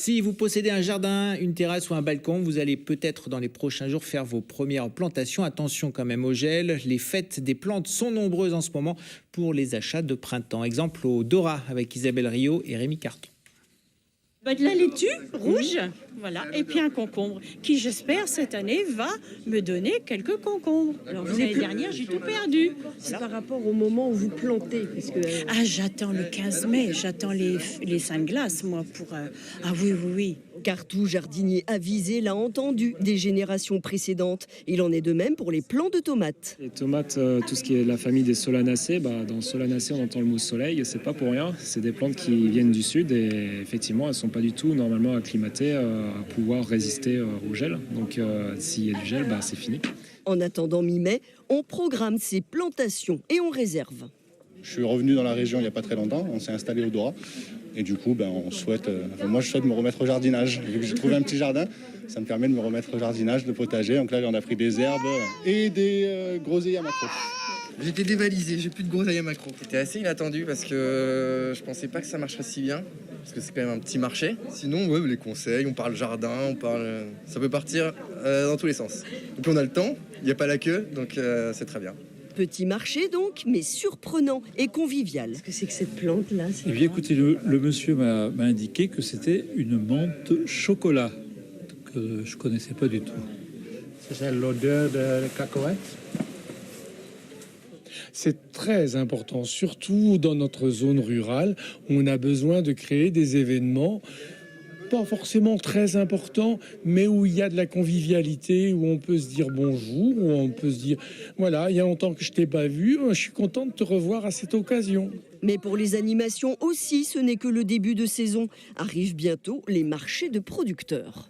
Si vous possédez un jardin, une terrasse ou un balcon, vous allez peut-être dans les prochains jours faire vos premières plantations. Attention quand même au gel. Les fêtes des plantes sont nombreuses en ce moment pour les achats de printemps. Exemple au Dora avec Isabelle Rio et Rémi Carton. De la laitue rouge, voilà, et puis un concombre qui, j'espère, cette année va me donner quelques concombres. Alors, l'année dernière, j'ai tout perdu. C'est par rapport au moment où vous plantez, puisque... Ah, j'attends le 15 mai, j'attends les seins de glace, moi, pour... Ah oui. Car tout jardinier avisé l'a entendu des générations précédentes. Il en est de même pour les plants de tomates. Les tomates, tout ce qui est la famille des solanacées, dans solanacées on entend le mot soleil, c'est pas pour rien. C'est des plantes qui viennent du sud et effectivement elles sont pas du tout normalement acclimatées à pouvoir résister au gel. Donc s'il y a du gel, c'est fini. En attendant mi-mai, on programme ses plantations et on réserve. Je suis revenu dans la région il n'y a pas très longtemps, on s'est installé au Dora. Et du coup, moi je souhaite me remettre au jardinage. Vu que j'ai trouvé un petit jardin, ça me permet de me remettre au jardinage, de potager. Donc là, on a pris des herbes et des groseilles à macro. J'étais dévalisé, j'ai plus de groseilles à macro. C'était assez inattendu parce que je pensais pas que ça marcherait si bien. Parce que c'est quand même un petit marché. Sinon, les conseils, on parle jardin, ça peut partir dans tous les sens. Et puis on a le temps, il n'y a pas la queue, donc c'est très bien. Petit marché donc, mais surprenant et convivial. Qu'est-ce que c'est que cette plante-là? Eh bien écoutez, le monsieur m'a indiqué que c'était une menthe chocolat, que je ne connaissais pas du tout. C'est l'odeur de cacahuète. C'est très important, surtout dans notre zone rurale, où on a besoin de créer des événements pas forcément très important, mais où il y a de la convivialité, où on peut se dire bonjour, où on peut se dire, voilà, il y a longtemps que je t'ai pas vu, je suis content de te revoir à cette occasion. Mais pour les animations aussi, ce n'est que le début de saison. Arrivent bientôt les marchés de producteurs.